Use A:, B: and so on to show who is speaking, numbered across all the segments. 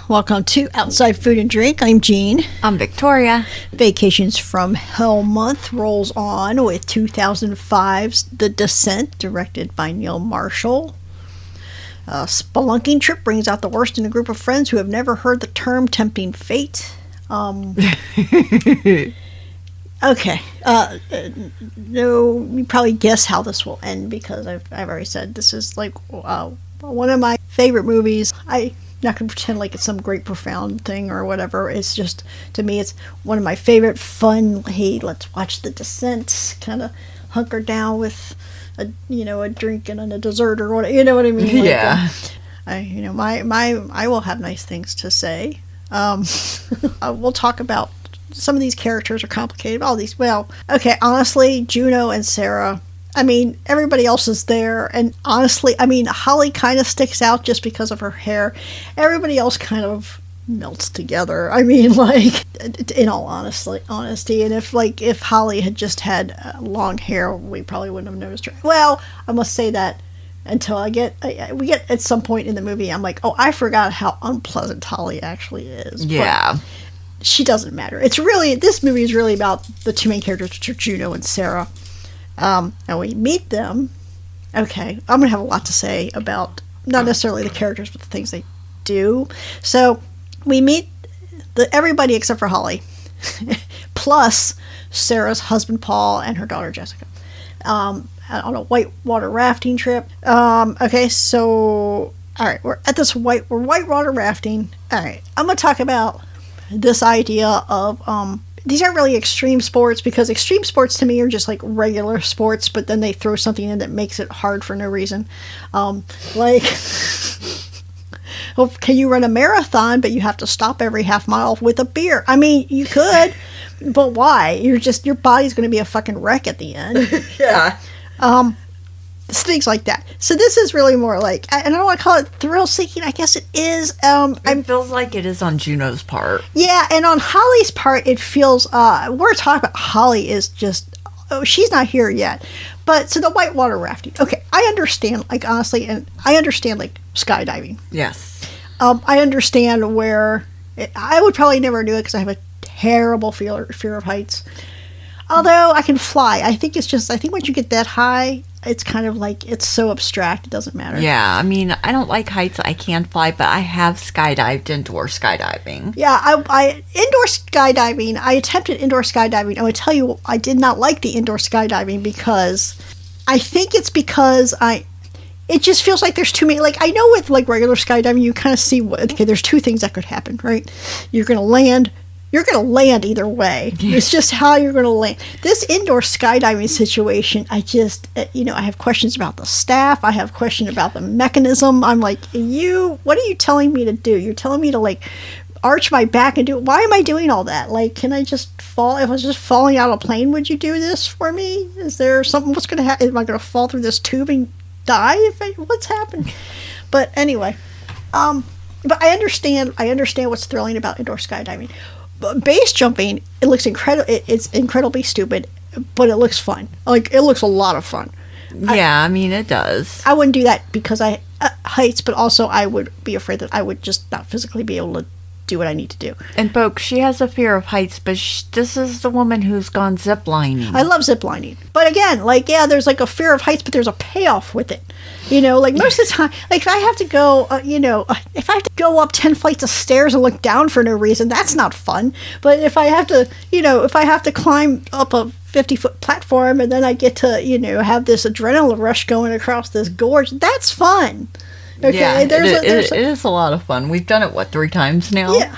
A: Welcome to Outside Food and Drink. I'm Jean.
B: I'm Victoria.
A: Vacations from Hell month rolls on with 2005's The Descent, directed by Neil Marshall. A spelunking trip brings out the worst in a group of friends who have never heard the term tempting fate. Okay. No, you probably guess how this will end because I've already said this is like one of my favorite movies. I'm not going to pretend like it's some great profound thing or whatever. It's just, to me, it's one of my favorite fun, hey, let's watch The Descent, kind of hunker down with a drink and a dessert or whatever. You know what I mean?
B: Yeah.
A: I will have nice things to say. We'll talk about some of these characters are complicated. All these, honestly, Juno and Sarah. I mean, everybody else is there, and honestly, Holly kind of sticks out just because of her hair. Everybody else kind of melts together. In all honesty, and if Holly had just had long hair, we probably wouldn't have noticed her. Well, I must say that until we get at some point in the movie, I'm like, oh, I forgot how unpleasant Holly actually is.
B: Yeah.
A: But she doesn't matter. This movie is really about the two main characters, which are Juno and Sarah. And we meet them. Okay, I'm going to have a lot to say about not necessarily the characters, but the things they do. So we meet everybody except for Holly, plus Sarah's husband Paul and her daughter Jessica, on a whitewater rafting trip. Okay, so all right, we're at this whitewater rafting. All right, I'm going to talk about this idea of these aren't really extreme sports, because extreme sports to me are just like regular sports, but then they throw something in that makes it hard for no reason. Well, can you run a marathon, but you have to stop every half mile with a beer? I mean, you could, but why? Your body's going to be a fucking wreck at the end.
B: Yeah.
A: Things like that. So this is really more like, and I don't want to call it thrill-seeking. I guess it is.
B: It feels like it is on Juno's part.
A: Yeah, and on Holly's part, it feels, we're talking about Holly is just, she's not here yet. But, so the whitewater rafting. Okay, I understand, honestly, and I understand, skydiving.
B: Yes.
A: I understand where, I would probably never do it because I have a terrible fear of heights. Although I can fly. I think once you get that high, it's kind of like, it's so abstract, it doesn't matter.
B: Yeah, I don't like heights. I can fly, but I have skydived indoor skydiving.
A: Yeah, indoor skydiving, I attempted indoor skydiving. I would tell you, I did not like the indoor skydiving because I think it's because it just feels like there's too many, I know with regular skydiving, you kind of see, there's two things that could happen, right? You're going to land either way. It's just how you're going to land. This indoor skydiving situation, I just, I have questions about the staff. I have questions about the mechanism. I'm like, what are you telling me to do? You're telling me to arch my back and do it. Why am I doing all that? Can I just fall? If I was just falling out of a plane, would you do this for me? Is there something, what's going to happen? Am I going to fall through this tube and die? What's happened? But anyway, but I understand what's thrilling about indoor skydiving. Base jumping, it looks incredible. It's incredibly stupid, but it looks fun. It looks a lot of fun.
B: Yeah, it does.
A: I wouldn't do that because I heights, but also I would be afraid that I would just not physically be able to do what I need to do.
B: And folks, she has a fear of heights, but this is the woman who's gone ziplining.
A: I love ziplining, but again, there's a fear of heights, but there's a payoff with it. Most of the time, if I have to go, if I have to go up 10 flights of stairs and look down for no reason, that's not fun. But if I have to, climb up a 50-foot platform and then I get to, have this adrenaline rush going across this gorge, that's fun. Okay,
B: yeah, it is a lot of fun. We've done it, 3 times now?
A: Yeah.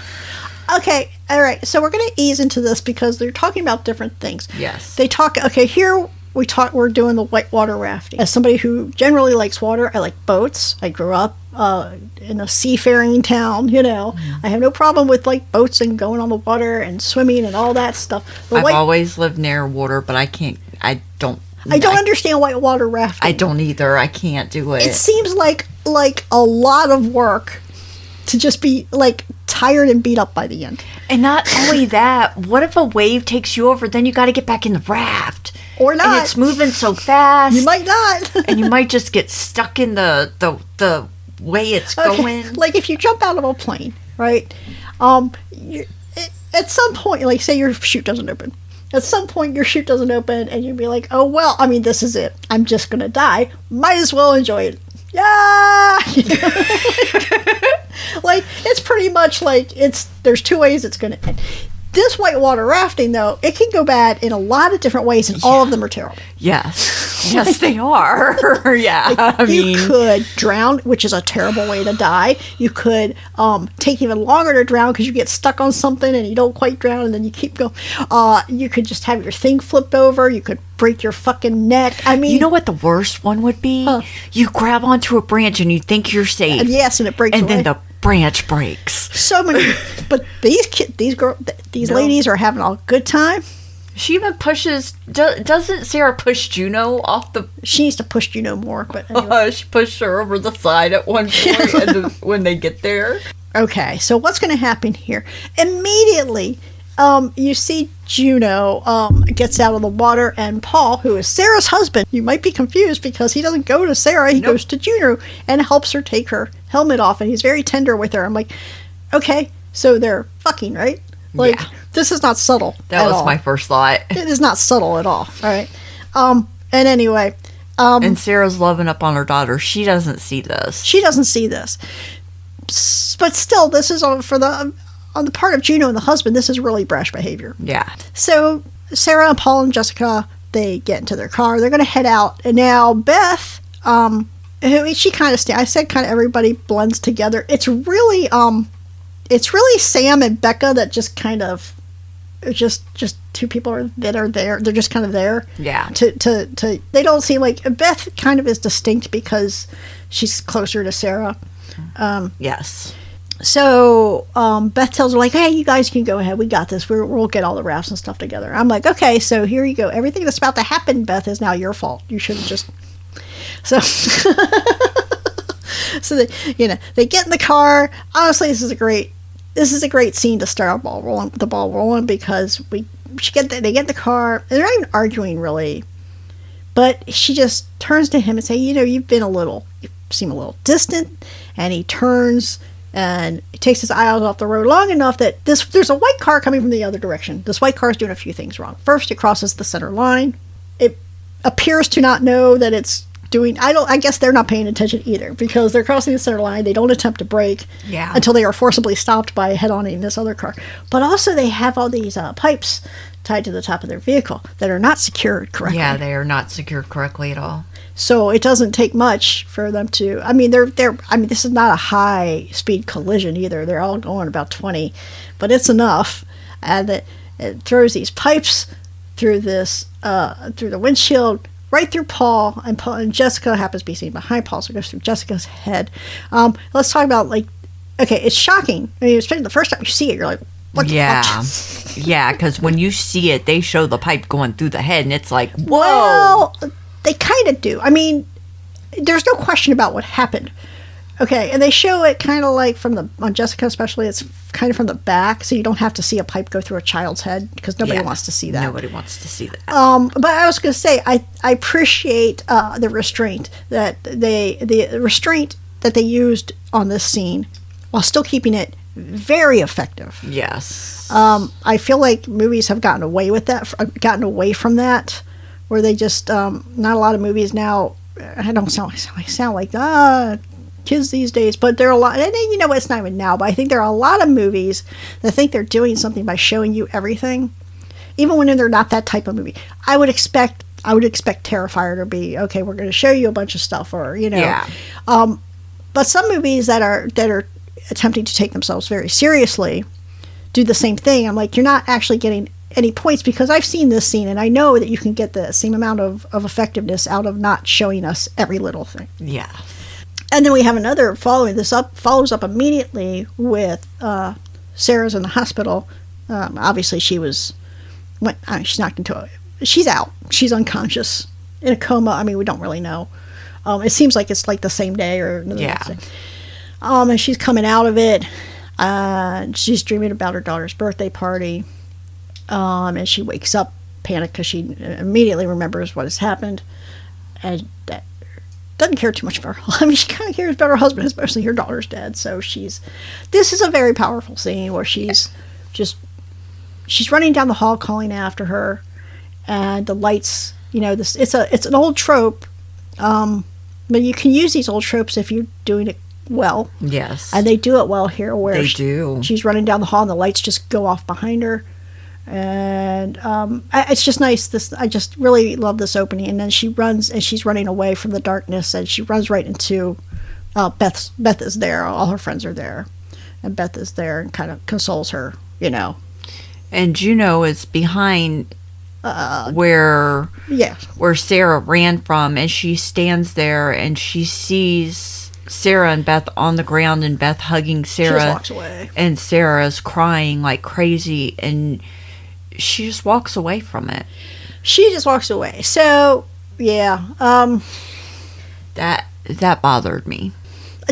A: Okay, all right. So we're going to ease into this because they're talking about different things.
B: Yes.
A: They talk, here we're doing the whitewater rafting. As somebody who generally likes water, I like boats. I grew up in a seafaring town, I have no problem with boats and going on the water and swimming and all that stuff.
B: I've always lived near water, but I don't
A: understand whitewater rafting.
B: I don't either. I can't do it.
A: It seems like a lot of work to just be tired and beat up by the end.
B: And not only that, what if a wave takes you over? Then you got to get back in the raft.
A: Or not.
B: And it's moving so fast.
A: You might not.
B: And you might just get stuck in the way it's going.
A: If you jump out of a plane, right? At some point, like say your chute doesn't open. At some point, your chute doesn't open, and you'd be like, "Oh well, I mean, this is it. I'm just gonna die. Might as well enjoy it." Yeah, like it's pretty much like there's two ways it's gonna end. This whitewater rafting, though, it can go bad in a lot of different ways, and all of them are terrible.
B: Yes. Yes, they are. Yeah. I mean,
A: you could drown, which is a terrible way to die. You could take even longer to drown because you get stuck on something and you don't quite drown, and then you keep going. You could just have your thing flipped over. You could break your fucking neck. I mean,
B: you know what the worst one would be? You grab onto a branch and you think you're safe.
A: Yes, and it breaks
B: and
A: away.
B: then the branch breaks.
A: So many, but these ladies are having a good time.
B: She even pushes. Doesn't Sarah push Juno off the?
A: She needs to push Juno more, but anyway.
B: She pushed her over the side at one point when they get there.
A: Okay, so what's going to happen here? Immediately, you see Juno gets out of the water, and Paul, who is Sarah's husband, you might be confused because he doesn't go to Sarah, he goes to Juno and helps her take her helmet off, and he's very tender with her. I'm like, okay, so they're fucking, right? Like, this is not subtle.
B: That was my first thought.
A: It is not subtle at all. All right. And anyway.
B: And Sarah's loving up on her daughter. She doesn't see this.
A: She doesn't see this. But still, this is on the part of Juno and the husband, this is really brash behavior.
B: Yeah.
A: So Sarah and Paul and Jessica, they get into their car. They're going to head out. And now Beth, she kind of I said kind of everybody blends together. It's really Sam and Becca that just kind of just two people that are there. They're just kind of there.
B: Yeah.
A: To they don't seem like Beth kind of is distinct because she's closer to Sarah.
B: Yes.
A: So Beth tells her like, "Hey, you guys can go ahead. We got this. We'll get all the rafts and stuff together." I'm like, "Okay, so here you go. Everything that's about to happen, Beth, is now your fault. You shouldn't just." So. So they get in the car. Honestly, this is a great scene to start the ball rolling because they get in the car and they're not even arguing really, but she just turns to him and say, "You seem a little distant," and he turns and he takes his eyes off the road long enough that there's a white car coming from the other direction. This white car is doing a few things wrong. First, it crosses the center line. It appears to not know that it's I guess they're not paying attention either because they're crossing the center line. They don't attempt to brake until they are forcibly stopped by head-oning this other car. But also they have all these pipes tied to the top of their vehicle that are not secured correctly.
B: Yeah, they are not secured correctly at all.
A: So it doesn't take much for them to. I mean, this is not a high-speed collision either. They're all going about 20, but it's enough, and it throws these pipes through the windshield. Right through Paul, and Jessica happens to be sitting behind Paul, so it goes through Jessica's head. Let's talk about, it's shocking. I mean, especially the first time you see it, you're like, what the fuck?
B: Yeah, because when you see it, they show the pipe going through the head, and it's like, whoa.
A: Well, they kind of do. I mean, there's no question about what happened. Okay, and they show it kind of like on Jessica especially, it's kind of from the back, so you don't have to see a pipe go through a child's head, because nobody wants to see that.
B: Nobody wants to see that.
A: But I was going to say, I appreciate the restraint that they used on this scene, while still keeping it very effective.
B: Yes.
A: I feel like movies have gotten away from that, where they just, not a lot of movies now, I don't sound like, kids these days, but there are a lot, and you know what, it's not even now, but I think there are a lot of movies that think they're doing something by showing you everything, even when they're not that type of movie. I would expect Terrifier to be, okay, we're going to show you a bunch of stuff, or, but some movies that are attempting to take themselves very seriously do the same thing. I'm like, you're not actually getting any points, because I've seen this scene, and I know that you can get the same amount of effectiveness out of not showing us every little thing.
B: Yeah.
A: And then we have another follows up immediately with Sarah's in the hospital. Obviously, she's out. She's unconscious in a coma. I mean, we don't really know. It seems like it's like the same day or another day. And she's coming out of it. She's dreaming about her daughter's birthday party. And she wakes up panicked because she immediately remembers what has happened, and that doesn't care too much about her. I mean, she kind of cares about her husband, especially her daughter's dead. So this is a very powerful scene where she's running down the hall calling after her, and the lights, it's an old trope, but you can use these old tropes if you're doing it well.
B: Yes.
A: And they do it well here, where
B: they do.
A: She's running down the hall and the lights just go off behind her. And it's just nice. I just really love this opening. And then she runs, and she's running away from the darkness, and she runs right into Beth is there. All her friends are there, and Beth is there and kind of consoles her,
B: And Juno is behind where Sarah ran from, and she stands there and she sees Sarah and Beth on the ground, and Beth hugging Sarah.
A: She just walks away.
B: And Sarah's crying like crazy, and she just walks away from it.
A: She just walks away. So, yeah.
B: That bothered me.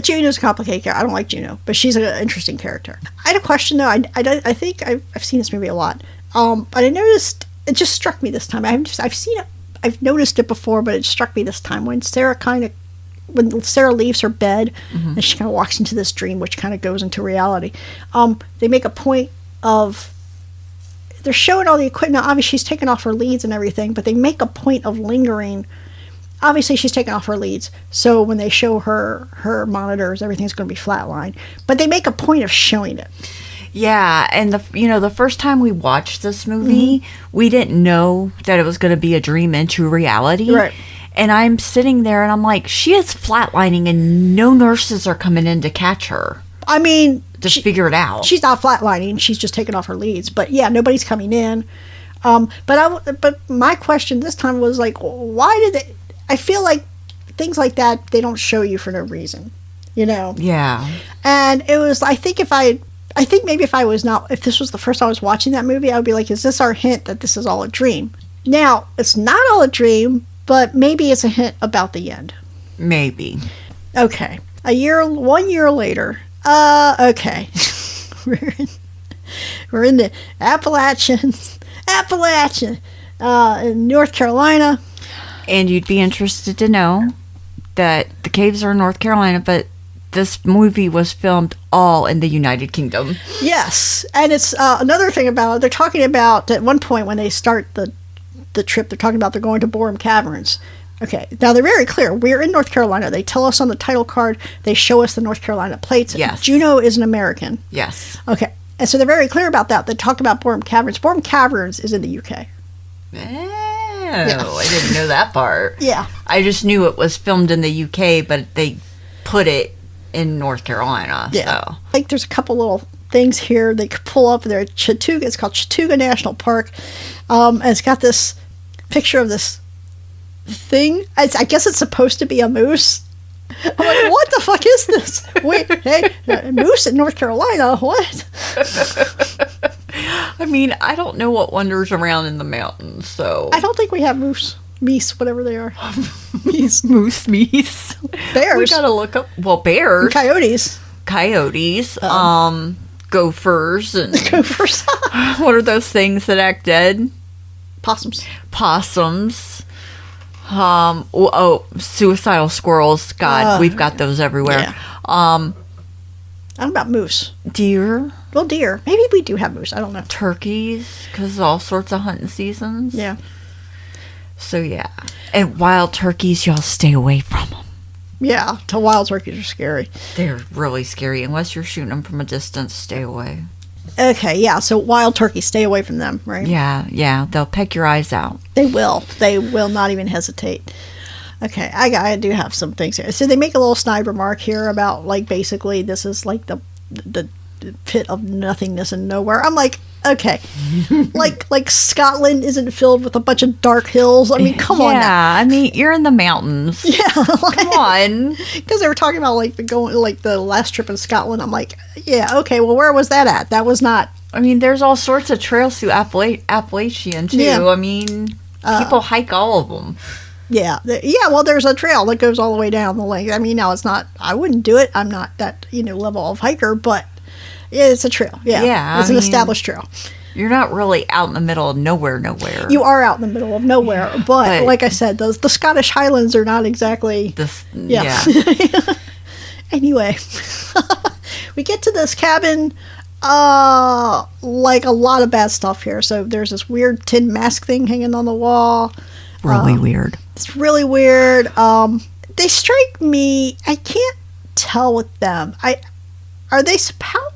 A: Juno's a complicated character. I don't like Juno, but she's an interesting character. I had a question, though. I think I've seen this movie a lot. But I noticed, it just struck me this time. I've noticed it before, but it struck me this time when Sarah leaves her bed, and she kind of walks into this dream, which kind of goes into reality. They make a point of, they're showing all the equipment. Now, obviously, she's taken off her leads and everything, but they make a point of lingering. Obviously, she's taken off her leads, so when they show her monitors, everything's going to be flatline. But they make a point of showing it.
B: Yeah, and the first time we watched this movie, we didn't know that it was going to be a dream into reality.
A: Right.
B: And I'm sitting there, and I'm like, she is flatlining, and no nurses are coming in to catch her.
A: I mean,
B: to figure it out.
A: She's not flatlining. She's just taking off her leads. But yeah, nobody's coming in. But my question this time was like, why did they? I feel like things like that, they don't show you for no reason,
B: Yeah.
A: And it was, I think maybe if this was the first time I was watching that movie, I would be like, is this our hint that this is all a dream? Now, it's not all a dream, but maybe it's a hint about the end. Maybe. Okay. 1 year later. Okay. We're in the Appalachian, in North Carolina.
B: And you'd be interested to know that the caves are in North Carolina, but this movie was filmed all in the United Kingdom.
A: Yes. And it's another thing about it. They're talking about, at one point when they start the trip, they're talking about they're going to Borum Caverns. Okay. Now, they're very clear. We're in North Carolina. They tell us on the title card. They show us the North Carolina plates.
B: Yes.
A: Juno is an American.
B: Yes.
A: Okay. And so they're very clear about that. They talk about Borum Caverns. Borum Caverns is in the UK.
B: Yeah. I didn't know that part.
A: Yeah.
B: I just knew it was filmed in the UK, but they put it in North Carolina.
A: Yeah.
B: So.
A: Like, there's a couple little things here they could pull up there. Chattooga. It's called Chattooga National Park. And it's got this picture of this thing. I guess it's supposed to be a moose. I'm like, what the fuck is this? Wait, hey, moose in North Carolina? What?
B: I mean, I don't know what wanders around in the mountains, so.
A: I don't think we have meese, whatever they are.
B: Meese.
A: Bears.
B: We gotta look up, bears.
A: And coyotes.
B: Gophers. And
A: gophers.
B: What are those things that act dead?
A: Possums.
B: Suicidal squirrels. God, we've got those everywhere.
A: Yeah. I don't know about moose.
B: Deer.
A: Well, deer. Maybe we do have moose. I don't know.
B: Turkeys, because all sorts of hunting seasons.
A: Yeah.
B: So, yeah. And wild turkeys, y'all stay away from them.
A: Yeah, wild turkeys are scary.
B: They're really scary. Unless you're shooting them from a distance, stay away.
A: Okay, yeah, so wild turkeys, stay away from them, right?
B: Yeah, they'll peck your eyes out.
A: They will not even hesitate. Okay, I do have some things here. So they make a little snide remark here about, like, basically this is like the pit of nothingness and nowhere. I'm like, okay, like Scotland isn't filled with a bunch of dark hills. I mean, come on now.
B: Yeah, I mean, you're in the mountains.
A: Yeah,
B: come on.
A: Because they were talking about the last trip in Scotland. I'm like, yeah, okay, well, where was that at? That was not.
B: I mean, there's all sorts of trails through Appalachian too. Yeah. I mean, people hike all of them.
A: Yeah, well, there's a trail that goes all the way down the lake. I mean, now it's not. I wouldn't do it. I'm not that level of hiker, but. Yeah, it's a trail. Yeah, it's an established trail.
B: You're not really out in the middle of nowhere.
A: You are out in the middle of nowhere, but like I said, the Scottish Highlands are not exactly...
B: Yeah.
A: Anyway, we get to this cabin, like a lot of bad stuff here. So there's this weird tin mask thing hanging on the wall.
B: Really weird.
A: It's really weird. They strike me, I can't tell with them. How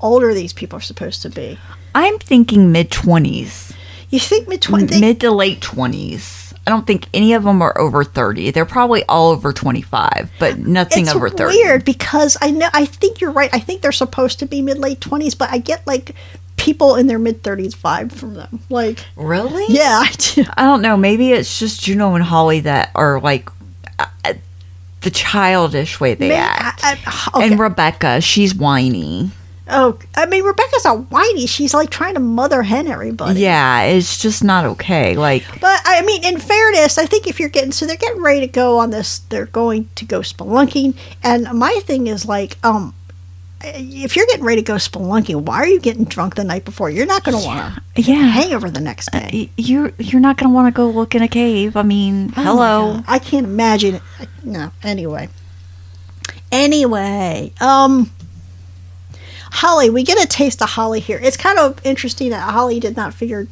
A: old are these people supposed to be?
B: I'm thinking mid-20s.
A: You think mid-20s?
B: Mid to late 20s. I don't think any of them are over 30. They're probably all over 25, but nothing over 30.
A: It's weird because I think you're right. I think they're supposed to be mid-late 20s, but I get like people in their mid-30s vibe from them. Like,
B: really?
A: Yeah, I do.
B: I don't know. Maybe it's just Juno and Holly that are like the childish way they act. Okay. And Rebecca, she's whiny.
A: Oh, I mean, Rebecca's not whiny. She's like trying to mother hen everybody.
B: Yeah, it's just not okay. Like,
A: but I mean, in fairness, I think if you're they're getting ready to go on this. They're going to go spelunking, and my thing is like, if you're getting ready to go spelunking, why are you getting drunk the night before? You're not going to want to hang over the next day.
B: You're not going to want to go look in a cave. I mean, hello.
A: I can't imagine it. No. Anyway, Holly, we get a taste of Holly here. It's kind of interesting that Holly did not figure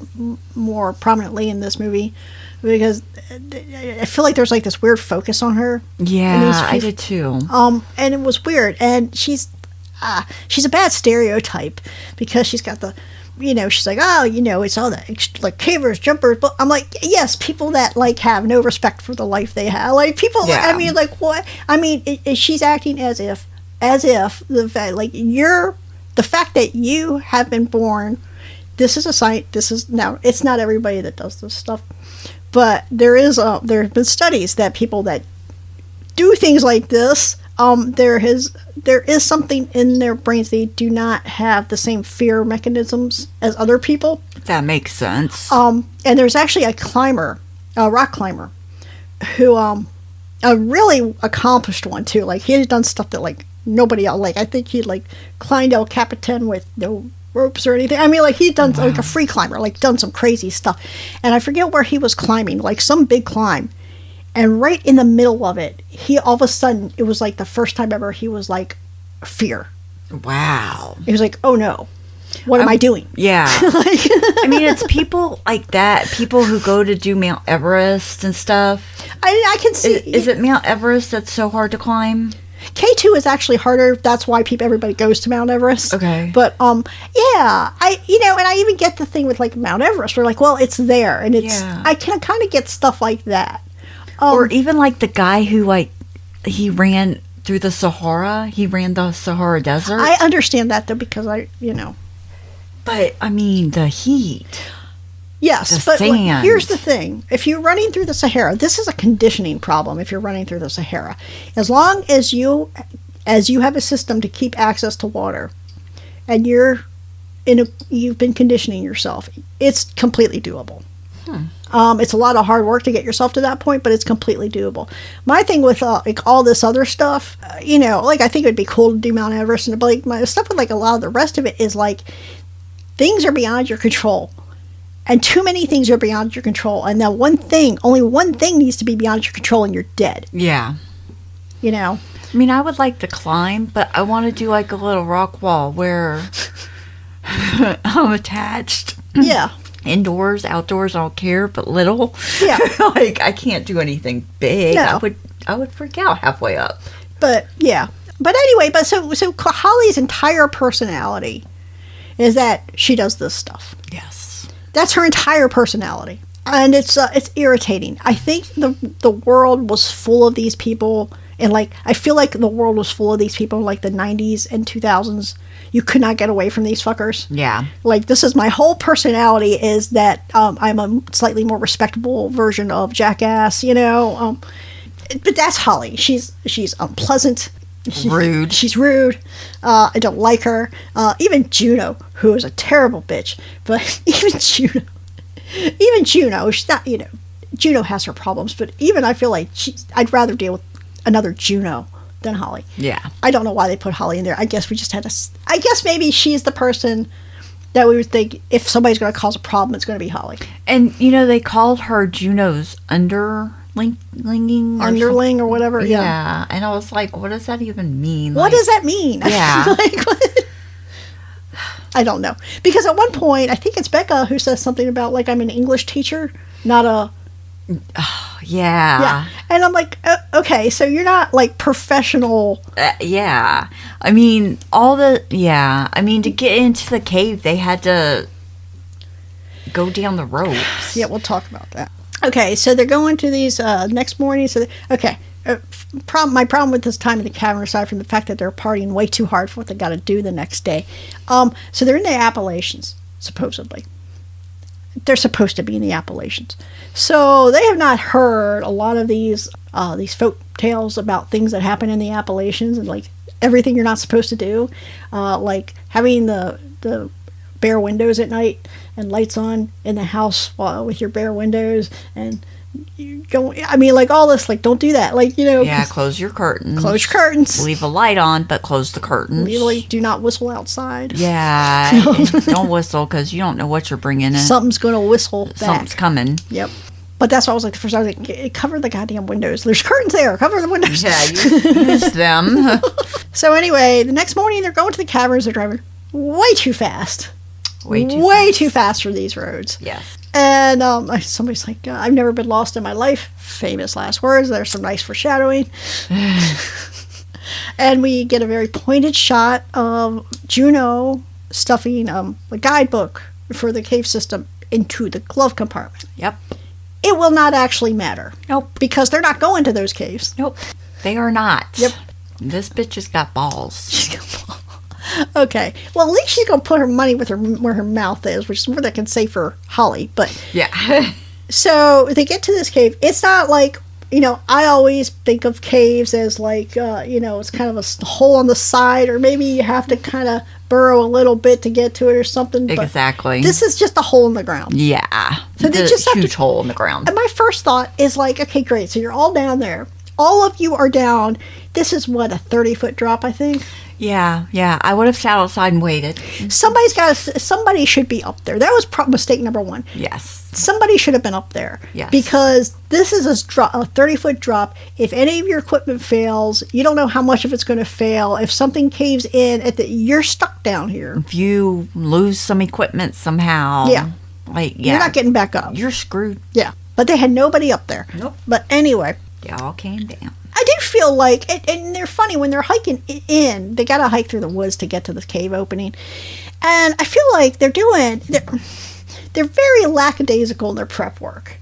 A: more prominently in this movie because I feel like there's like this weird focus on her.
B: Yeah, I did too.
A: And it was weird. And she's a bad stereotype because she's got the, she's like, it's all the like cavers, jumpers. But I'm like, yes, people that like have no respect for the life they have. Like people, I mean, like what? I mean, she's acting as if the fact that you have been born, this is a sign. Now it's not everybody that does this stuff, but there have been studies that people that do things like this, there is something in their brains. They do not have the same fear mechanisms as other people.
B: That makes sense.
A: And there's actually a rock climber, who a really accomplished one too. Like he had done stuff that like nobody else. Like I think he like climbed El Capitan with no ropes or anything. I mean, like he'd done like a free climber, like done some crazy stuff. And I forget where he was climbing, like some big climb. And right in the middle of it, he all of a sudden, it was like the first time ever he was like, fear.
B: Wow.
A: He was like, oh no, what am I doing?
B: Yeah. I mean, it's people like that, people who go to do Mount Everest and stuff.
A: I can see.
B: Is it Mount Everest that's so hard to climb?
A: K2 is actually harder. That's why everybody goes to Mount Everest.
B: Okay.
A: But yeah, and I even get the thing with like Mount Everest. We're like, well, it's there, and it's. Yeah. I can kind of get stuff like that.
B: Or even like the guy who like he ran through the Sahara. He ran the Sahara Desert.
A: I understand that though because
B: But I mean the heat.
A: Yes, but here's the thing. If you're running through the Sahara, this is a conditioning problem if you're running through the Sahara. As long as you have a system to keep access to water and you've been conditioning yourself, it's completely doable. It's a lot of hard work to get yourself to that point, but it's completely doable. My thing with like all this other stuff, like I think it would be cool to do Mount Everest, and like my stuff with like a lot of the rest of it is like things are beyond your control, and too many things are beyond your control, and that only one thing needs to be beyond your control, and you're dead.
B: Yeah.
A: I
B: mean, I would like to climb, but I want to do like a little rock wall where I'm attached.
A: Yeah.
B: Indoors, outdoors, I don't care, but little.
A: Yeah.
B: Like I can't do anything big.
A: No.
B: I would freak out halfway up.
A: But yeah. But anyway, so Holly's entire personality is that she does this stuff.
B: Yes.
A: That's her entire personality. And it's irritating. I think the world was full of these people, and like I feel like the world was full of these people in like the 90s and 2000s. You could not get away from these fuckers.
B: Yeah.
A: Like, this is my whole personality is that I'm a slightly more respectable version of Jackass, But that's Holly. She's unpleasant.
B: Rude.
A: She's rude. I don't like her. Even Juno, who is a terrible bitch. But even Juno, she's not, Juno has her problems. But even I feel like I'd rather deal with another Juno than Holly.
B: Yeah.
A: I don't know why they put Holly in there. I guess we just had I guess maybe she's the person that we would think if somebody's going to cause a problem, it's going to be Holly.
B: And, they called her Juno's underling
A: or whatever.
B: Yeah. And I was like, what does that even mean?
A: What does that mean?
B: Yeah.
A: I don't know. Because at one point, I think it's Becca who says something about, like, I'm an English teacher, not a...
B: Yeah.
A: And I'm like, okay, so you're not, like, professional...
B: Yeah. I mean, to get into the cave, they had to go down the ropes.
A: Yeah, we'll talk about that. Okay, so they're going to these next morning. So, my problem with this time in the cavern, aside from the fact that they're partying way too hard for what they got to do the next day. So they're in the Appalachians, supposedly. They're supposed to be in the Appalachians. So they have not heard a lot of these folk tales about things that happen in the Appalachians and, like, everything you're not supposed to do. Like having the bare windows at night and lights on in the house with your bare windows, and you don't, like, all this, like, don't do that, like,
B: yeah, close your curtains, leave a light on, but close the curtains.
A: Really, do not whistle outside.
B: Yeah. Don't whistle, because you don't know what you're bringing in.
A: Something's gonna whistle back.
B: Something's coming.
A: Yep. But that's why I was like, the first time I was like, cover the goddamn windows. There's curtains there. Cover the windows.
B: Yeah, use them. So
A: anyway, the next morning they're going to the caverns. They're driving way too fast. Way too fast for these roads.
B: Yes.
A: And somebody's like, I've never been lost in my life. Famous last words. There's some nice foreshadowing. And we get a very pointed shot of Juno stuffing the guidebook for the cave system into the glove compartment.
B: Yep.
A: It will not actually matter.
B: Nope.
A: Because they're not going to those caves.
B: Nope. They are not.
A: Yep.
B: This bitch has got balls.
A: She's got balls. Okay. Well, at least she's going to put her money where her mouth is, which is more than I can say for Holly. But
B: yeah.
A: So they get to this cave. It's not like, I always think of caves as like, it's kind of a hole on the side, or maybe you have to kind of burrow a little bit to get to it or something. But
B: exactly.
A: This is just a hole in the ground.
B: Yeah.
A: So they just have
B: huge hole in the ground.
A: And my first thought is like, okay, great. So you're all down there. All of you are down. This is what, a 30-foot drop, I think?
B: Yeah. I would have sat outside and waited.
A: Somebody should be up there. That was mistake number one.
B: Yes.
A: Somebody should have been up there.
B: Yes.
A: Because this is a 30-foot drop. If any of your equipment fails, you don't know how much of it's going to fail. If something caves in, you're stuck down here.
B: If you lose some equipment somehow.
A: Yeah.
B: You're
A: not getting back up.
B: You're screwed.
A: Yeah. But they had nobody up there.
B: Nope.
A: But anyway.
B: They all came down.
A: I do feel like, and they're funny, when they're hiking in, they got to hike through the woods to get to the cave opening. And I feel like they're very lackadaisical in their prep work.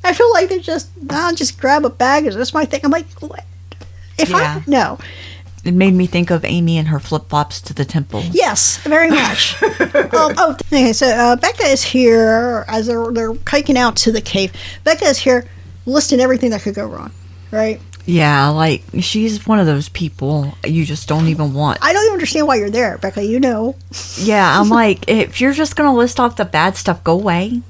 A: I feel like they're I'll just grab a bag. That's my thing. I'm like, what? No.
B: It made me think of Amy and her flip-flops to the temple.
A: Yes, very much. Okay, so Becca is here as they're hiking out to the cave. Becca is here listing everything that could go wrong, right?
B: Yeah, like, she's one of those people you just don't even want.
A: I don't even understand why you're there, Becca,
B: Yeah, I'm like, if you're just going to list off the bad stuff, go away.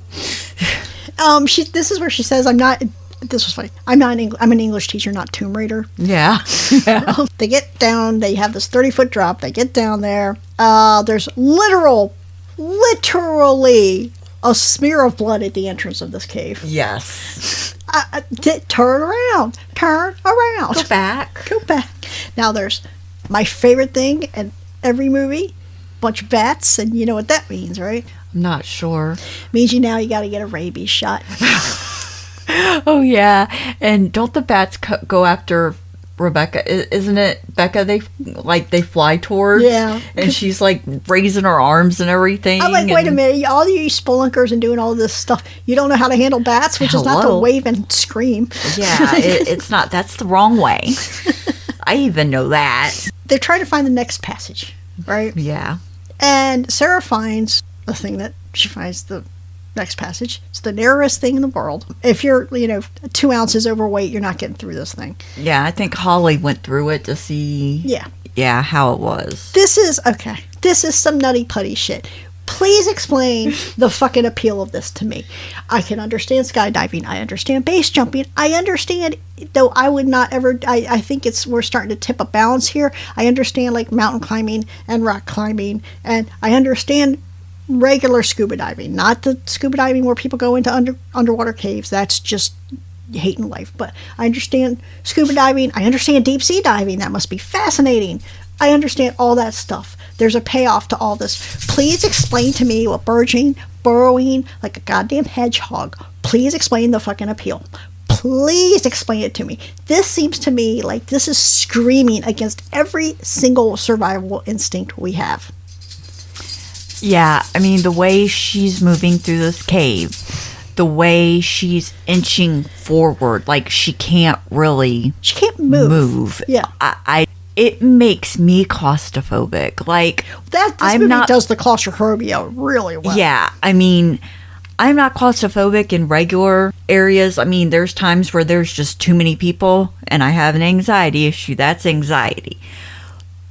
A: This is where she says, this was funny, I'm an English teacher, not Tomb Raider.
B: Yeah.
A: They get down, they have this 30-foot drop, they get down there, there's literally a smear of blood at the entrance of this cave.
B: Yes.
A: Turn around.
B: Go back.
A: Now there's my favorite thing in every movie, bunch of bats, and you know what that means, right?
B: I'm not sure.
A: Means you got to get a rabies shot.
B: Oh yeah, and don't the bats go after Rebecca? Isn't it Becca? They fly towards.
A: Yeah,
B: and she's like raising her arms and everything.
A: I'm like, wait a minute! All you spelunkers and doing all this stuff, you don't know how to handle bats, which is not to wave and scream.
B: Yeah, it's not. That's the wrong way. I even know that.
A: They're trying to find the next passage, right?
B: Yeah.
A: And Sarah finds the thing that she finds the next passage. It's the narrowest thing in the world. If you're, 2 ounces overweight, you're not getting through this thing.
B: Yeah, I think Holly went through it to see. Yeah, how it was.
A: This is some nutty putty shit. Please explain the fucking appeal of this to me. I can understand skydiving. I understand base jumping. I understand, though I would not ever, I think we're starting to tip a balance here. I understand like mountain climbing and rock climbing, and I understand regular scuba diving, not the scuba diving where people go into underwater caves. That's just hating life. But I understand scuba diving. I understand deep sea diving. That must be fascinating. I understand all that stuff. There's a payoff to all this. Please explain to me what burrowing like a goddamn hedgehog. Please explain the fucking appeal. Please explain it to me. This seems to me like this is screaming against every single survival instinct we have.
B: Yeah, I mean, the way she's moving through this cave, the way she's inching forward, like she can't move.
A: Yeah.
B: It makes me claustrophobic. Like,
A: this movie does the claustrophobia really well.
B: Yeah, I mean, I'm not claustrophobic in regular areas. I mean, there's times where there's just too many people and I have an anxiety issue. That's anxiety.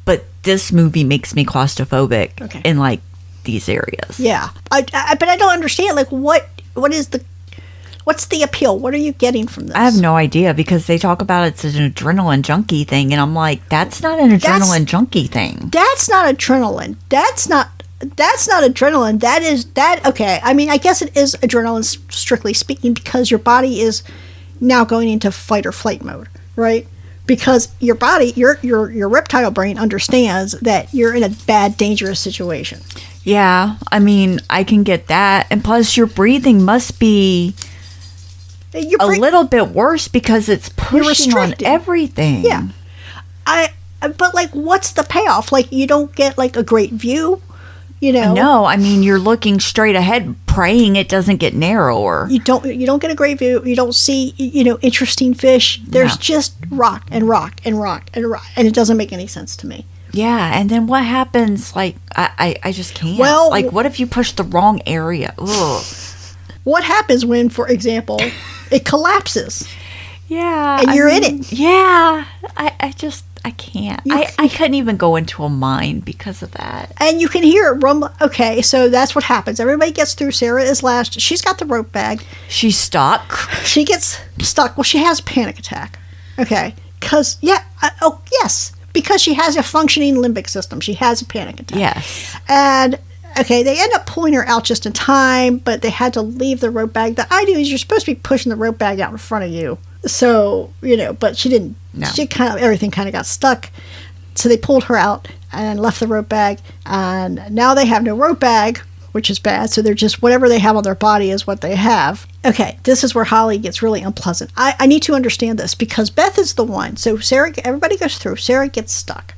B: But this movie makes me claustrophobic in, like, these areas.
A: Yeah. But I don't understand, like, what's the appeal? What are you getting from this?
B: I have no idea, because they talk about it's an adrenaline junkie thing, and I'm like, that's not an adrenaline junkie thing.
A: That's not adrenaline. That's not adrenaline. Okay. I mean, I guess it is adrenaline, strictly speaking, because your body is now going into fight or flight mode, right? Because your body, your reptile brain understands that you're in a bad, dangerous situation.
B: Yeah, I mean, I can get that. And plus, your breathing must be a little bit worse because it's pushing on everything.
A: Yeah. But, like, what's the payoff? Like, you don't get, like, a great view, you know?
B: No, I mean, you're looking straight ahead, praying it doesn't get narrower.
A: You don't get a great view. You don't see, interesting fish. There's just rock and rock and rock and rock, and it doesn't make any sense to me.
B: Yeah, and then what happens? Like, I just can't.
A: Well,
B: like, what if you push the wrong area? Ugh.
A: What happens when, for example, it collapses?
B: Yeah.
A: And you're in it.
B: Yeah. I can't. I couldn't even go into a mine because of that.
A: And you can hear it rumble. Okay, so that's what happens. Everybody gets through. Sarah is last. She's got the rope bag.
B: She's stuck.
A: She gets stuck. Well, she has a panic attack. Okay. Because, yes. Because she has a functioning limbic system. She has a panic attack.
B: Yes.
A: And, okay, they end up pulling her out just in time, but they had to leave the rope bag. The idea is you're supposed to be pushing the rope bag out in front of you. So, but she didn't. No. Everything kind of got stuck. So they pulled her out and left the rope bag. And now they have no rope bag, which is bad. So they're just, whatever they have on their body is what they have. Okay, this is where Holly gets really unpleasant. I need to understand this because Beth is the one. So Sarah, everybody goes through. Sarah gets stuck.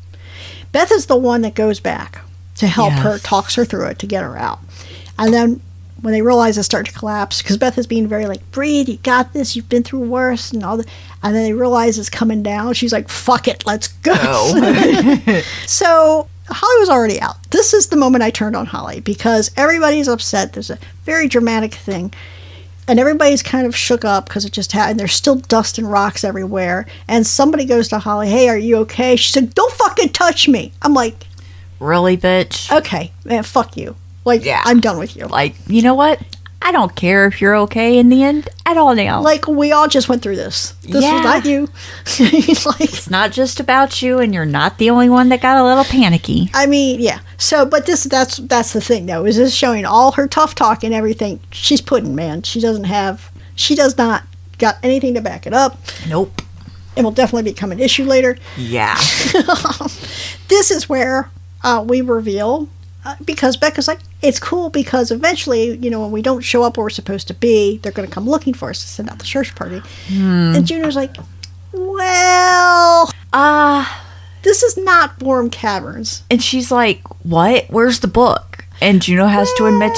A: Beth is the one that goes back to help her, talks her through it to get her out. And then when they realize it's starting to collapse, because Beth is being very like, breathe, you got this, you've been through worse, and all that. And then they realize it's coming down. She's like, fuck it, let's go. So Holly was already out. This is the moment I turned on Holly, because everybody's upset. There's a very dramatic thing. And everybody's kind of shook up because it just happened. There's still dust and rocks everywhere. And somebody goes to Holly, hey, are you okay? She said, don't fucking touch me. I'm like,
B: really, bitch?
A: Okay, man, fuck you. Like, I'm done with you.
B: Like, you know what? I don't care if you're okay in the end at all now.
A: Like, we all just went through this. This was not you.
B: Like, it's not just about you, and you're not the only one that got a little panicky.
A: I mean, yeah. So, but that's the thing, though, is this showing all her tough talk and everything. She's pudding, man. She does not got anything to back it up.
B: Nope.
A: It will definitely become an issue later.
B: Yeah.
A: This is where we reveal... because Becca's like, it's cool because eventually, when we don't show up where we're supposed to be, they're going to come looking for us to send out the search party. And Juno's like, well, this is not Warm Caverns.
B: And she's like, what? Where's the book? And Juno has to admit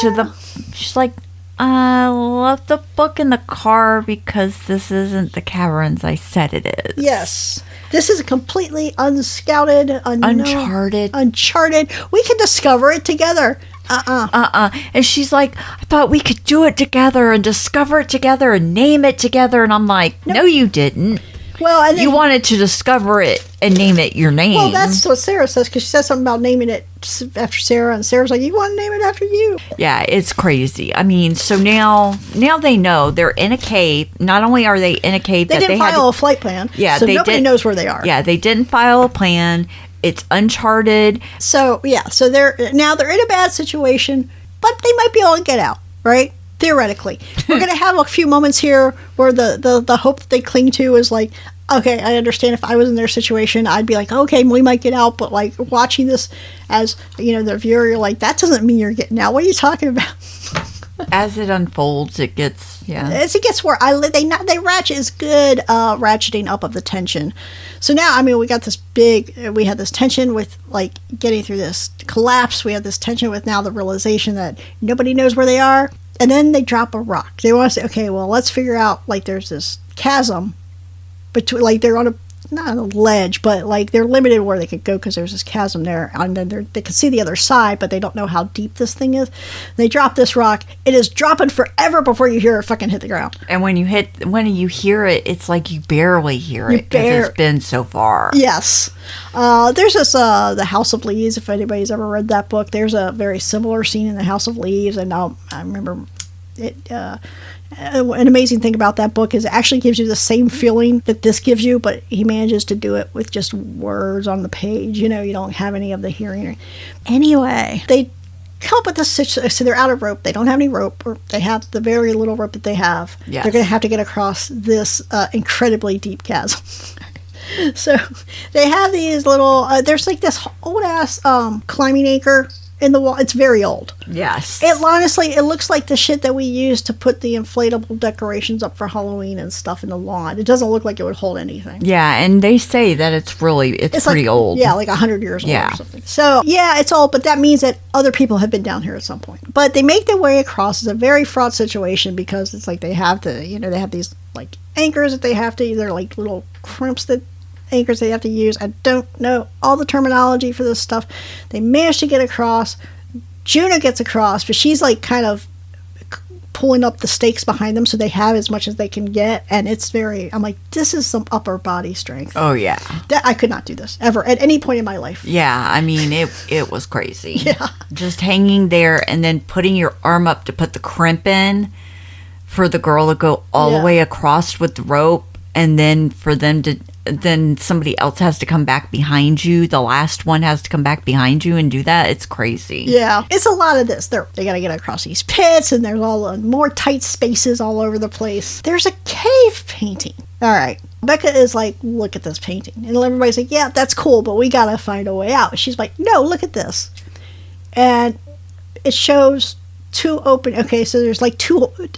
B: she's like, I left the book in the car because this isn't the caverns I said it is.
A: Yes. This is a completely unscouted,
B: uncharted.
A: We can discover it together.
B: And she's like, I thought we could do it together and discover it together and name it together. And I'm like, no, you didn't.
A: Well, and then,
B: you wanted to discover it and name it your name.
A: Well, that's what Sarah says, because she says something about naming it after Sarah, and Sarah's like, you want to name it after you.
B: Yeah, it's crazy. I mean, so now they know they're in a cave. Not only are they in a cave,
A: they didn't file a flight plan.
B: Yeah,
A: so nobody knows where they are.
B: Yeah, they didn't file a plan. It's uncharted.
A: So yeah, so they're in a bad situation. but they might be able to get out, right? Theoretically. We're going to have a few moments here where the hope that they cling to is like, okay, I understand if I was in their situation, I'd be like, okay, we might get out, but like watching this as, the viewer, you're like, that doesn't mean you're getting out. What are you talking about?
B: As it unfolds, it gets,
A: As it gets where they ratchet is good ratcheting up of the tension. So now, we got we had this tension with like getting through this collapse. We have this tension with now the realization that nobody knows where they are. And then they drop a rock. They want to say, okay, well, let's figure out, like, there's this chasm between, like, they're on not on a ledge, but, like, they're limited where they could go because there's this chasm there. And then they can see the other side, but they don't know how deep this thing is. They drop this rock. It is dropping forever before you hear it fucking hit the ground.
B: And when you hear it, it's like you barely hear it because it's been so far.
A: Yes. There's this, The House of Leaves, if anybody's ever read that book. There's a very similar scene in The House of Leaves, and I remember it, an amazing thing about that book is it actually gives you the same feeling that this gives you, but he manages to do it with just words on the page. You don't have any of the hearing. Anyway, they come up with this situation. So they're out of rope. They don't have any rope, or they have the very little rope that they have.
B: Yes.
A: They're going to have to get across this incredibly deep chasm. So they have these little, there's like this old ass climbing anchor in the wall. It's very old.
B: Yes.
A: It honestly, it looks like the shit that we use to put the inflatable decorations up for Halloween and stuff in the lawn. It doesn't look like it would hold anything.
B: Yeah, and they say that it's pretty old.
A: Yeah, like 100 years old or something. So, yeah, it's old, but that means that other people have been down here at some point. But they make their way across. It's a very fraught situation because it's like they have to, they have these like anchors that they have to, either like little crimps that anchors they have to use. I don't know all the terminology for this stuff. They manage to get across. Juno gets across, but she's like kind of pulling up the stakes behind them so they have as much as they can get, and I'm like, this is some upper body strength.
B: Oh yeah,
A: that I could not do this ever at any point in my life.
B: Yeah, it was crazy.
A: Yeah,
B: just hanging there and then putting your arm up to put the crimp in for the girl to go all the way across with the rope, and then for them to, then somebody else has to come back behind you. The last one has to come back behind you and do that. It's crazy.
A: Yeah, it's a lot of this. They got to get across these pits, and there's all more tight spaces all over the place. There's a cave painting. All right. Becca is like, look at this painting. And everybody's like, yeah, that's cool, but we got to find a way out. She's like, no, look at this. And it shows two open, okay, so there's like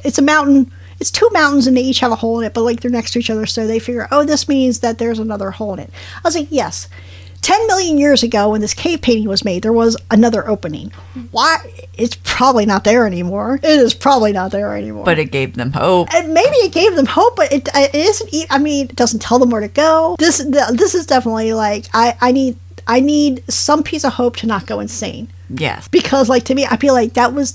A: it's a mountain. It's two mountains and they each have a hole in it, but like they're next to each other, so they figure, oh, this means that there's another hole in it. I was like, yes. 10 million years ago when this cave painting was made, there was another opening. Why? It's probably not there anymore. It is probably not there anymore.
B: But it gave them hope.
A: And maybe it gave them hope, but it isn't, it doesn't tell them where to go. This is definitely like, I need some piece of hope to not go insane.
B: Yes.
A: Because, like, to me, I feel like that was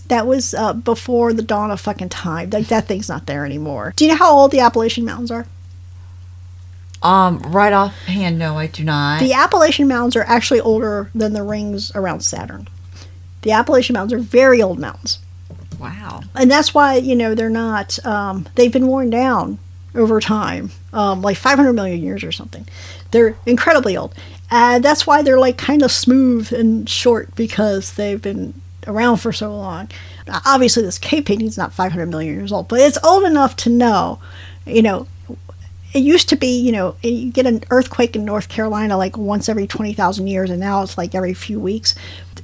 A: before the dawn of fucking time. Like, that thing's not there anymore. Do you know how old the Appalachian Mountains are?
B: Right offhand, no, I do not.
A: The Appalachian Mountains are actually older than the rings around Saturn. The Appalachian Mountains are very old mountains.
B: Wow.
A: And that's why, they're not, they've been worn down over time, like 500 million years or something. They're incredibly old. And that's why they're like kind of smooth and short, because they've been around for so long. Now, obviously, this cave painting is not 500 million years old, but it's old enough to know, it used to be, you get an earthquake in North Carolina like once every 20,000 years, and now it's like every few weeks.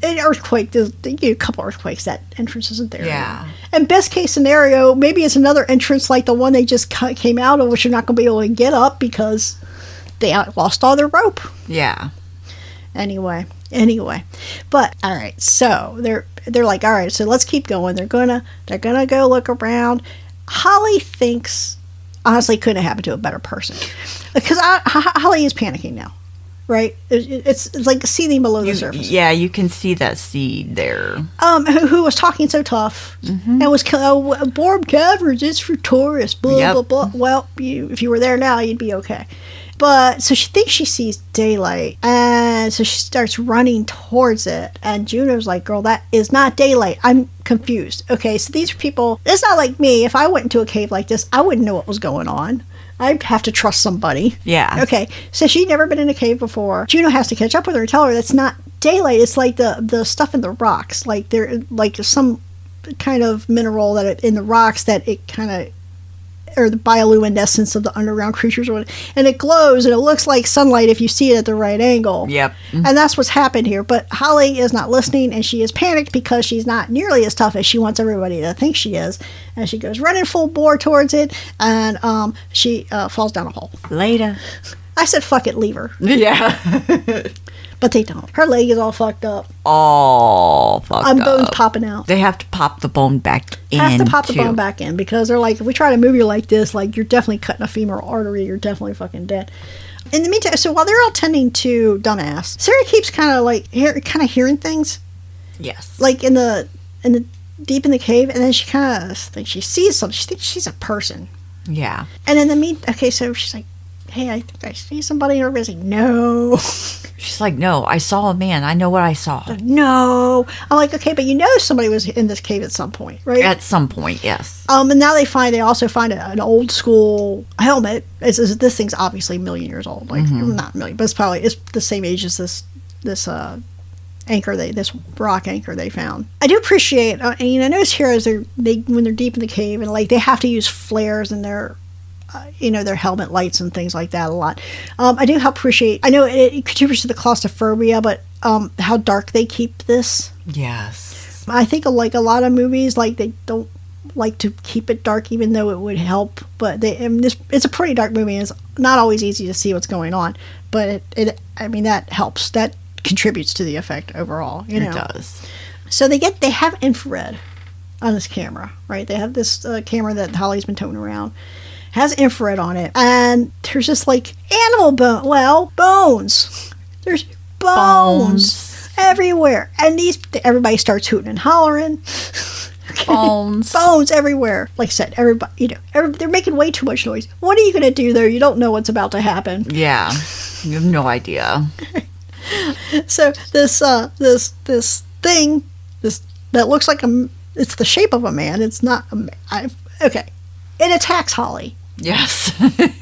A: An earthquake, you get a couple earthquakes, that entrance isn't there.
B: Yeah.
A: And best case scenario, maybe it's another entrance like the one they just came out of, which you're not going to be able to get up because they lost all their rope.
B: Yeah.
A: Anyway. But all right, so they're like, all right, so let's keep going. They're gonna go look around. Holly thinks, honestly, couldn't have happened to a better person, because Holly is panicking now, right? It's like seething below the surface.
B: Yeah, you can see that seed there.
A: Who was talking so tough and was Borb Caverns, it's for tourists, blah blah blah. Well, if you were there now, you'd be okay. But so she thinks she sees daylight, and so she starts running towards it. And Juno's like, "Girl, that is not daylight. I'm confused." Okay, so these people. It's not like me. If I went into a cave like this, I wouldn't know what was going on. I'd have to trust somebody.
B: Yeah.
A: Okay, so she'd never been in a cave before. Juno has to catch up with her and tell her that's not daylight. It's like the stuff in the rocks. Like they're like some kind of mineral in the rocks that it kind of, or the bioluminescence of the underground creatures, or whatever, and it glows and it looks like sunlight if you see it at the right angle.
B: Yep.
A: And that's what's happened here. But Holly is not listening, and she is panicked because she's not nearly as tough as she wants everybody to think she is. And she goes running full bore towards it, and she falls down a hole.
B: Later.
A: I said, fuck it, leave her.
B: Yeah.
A: But they don't. Her leg is all fucked up.
B: All fucked up.
A: Bones popping out.
B: They have to pop the bone back in.
A: Have to pop the bone back in, because they're like, if we try to move you like this, like, you're definitely cutting a femoral artery. You're definitely fucking dead. In the meantime, so while they're all tending to Dumbass, Sarah keeps kind of like hearing things.
B: Yes.
A: Like in the deep in the cave, and then she kind of thinks she sees something. She thinks she's a person.
B: Yeah.
A: And in the okay, so she's like, hey, I think I see somebody, and everybody's like, no.
B: She's like, no, I saw a man. I know what I saw.
A: No. I'm like, okay, but you know somebody was in this cave at some point, right?
B: At some point, yes.
A: And now they also find an old school helmet. This thing's obviously a million years old. Like, not a million, but it's the same age as this anchor, this rock anchor they found. I do appreciate, and I notice here as when they're deep in the cave, and like they have to use flares in their their helmet lights and things like that a lot. I do appreciate, I know it contributes to the claustrophobia, but how dark they keep this.
B: Yes.
A: I think like a lot of movies, like they don't like to keep it dark, even though it would help. But it's a pretty dark movie, and it's not always easy to see what's going on. But that helps. That contributes to the effect overall. It
B: does.
A: So they have infrared on this camera, right? They have this camera that Holly's been toting around. Has infrared on it, and there's just like animal bones. There's bones everywhere, and everybody starts hooting and hollering. Bones everywhere. Like I said, everybody, they're making way too much noise. What are you going to do there? You don't know what's about to happen.
B: Yeah, you have no idea.
A: So this thing, that looks like it's the shape of a man. It's not okay. It attacks Holly.
B: Yes.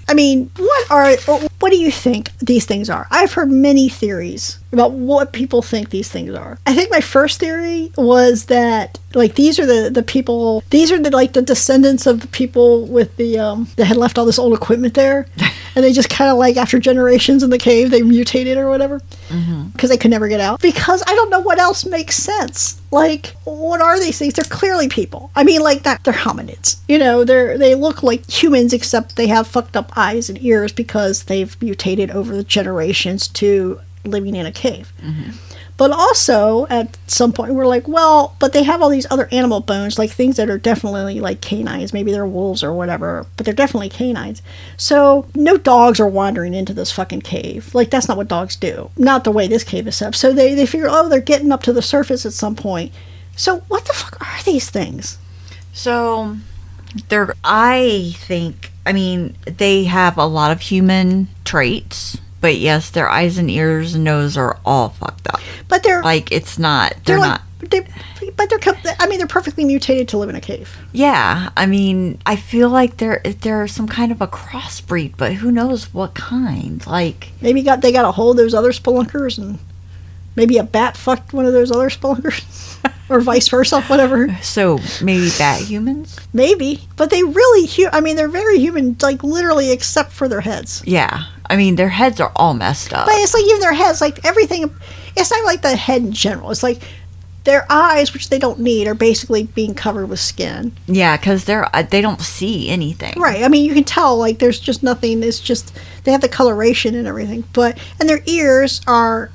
A: I mean, what do you think these things are? I've heard many theories about what people think these things are. I think my first theory was that, like, these are the people, these are the descendants of the people with that had left all this old equipment there. And they just kind of, like, after generations in the cave, they mutated or whatever. Because they could never get out. Because I don't know what else makes sense. Like, what are these things? They're clearly people. I mean, like, they're hominids. They look like humans, except they have fucked up eyes and ears because they've mutated over the generations to living in a cave. But also, at some point, we're like, well, but they have all these other animal bones, like things that are definitely like canines. Maybe they're wolves or whatever, but they're definitely canines. So no dogs are wandering into this fucking cave. Like, that's not what dogs do. Not the way this cave is set up. So they figure, they're getting up to the surface at some point. So what the fuck are these things?
B: So I think, they have a lot of human traits. But yes, their eyes and ears and nose are all fucked up.
A: But they're
B: like, it's not. They're not.
A: They're perfectly mutated to live in a cave.
B: Yeah, I feel like they're some kind of a crossbreed, but who knows what kind? Like,
A: maybe they got a hold of those other spelunkers, and maybe a bat fucked one of those other spelunkers, or vice versa, whatever.
B: So maybe bat humans?
A: Maybe, but they really, they're very human, like literally, except for their heads.
B: Yeah. Their heads are all messed up.
A: But it's like even their heads, like everything, it's not like the head in general. It's like their eyes, which they don't need, are basically being covered with skin.
B: Yeah, because they don't see anything.
A: Right. You can tell, like, there's just nothing. It's just, they have the coloration and everything. And their ears are,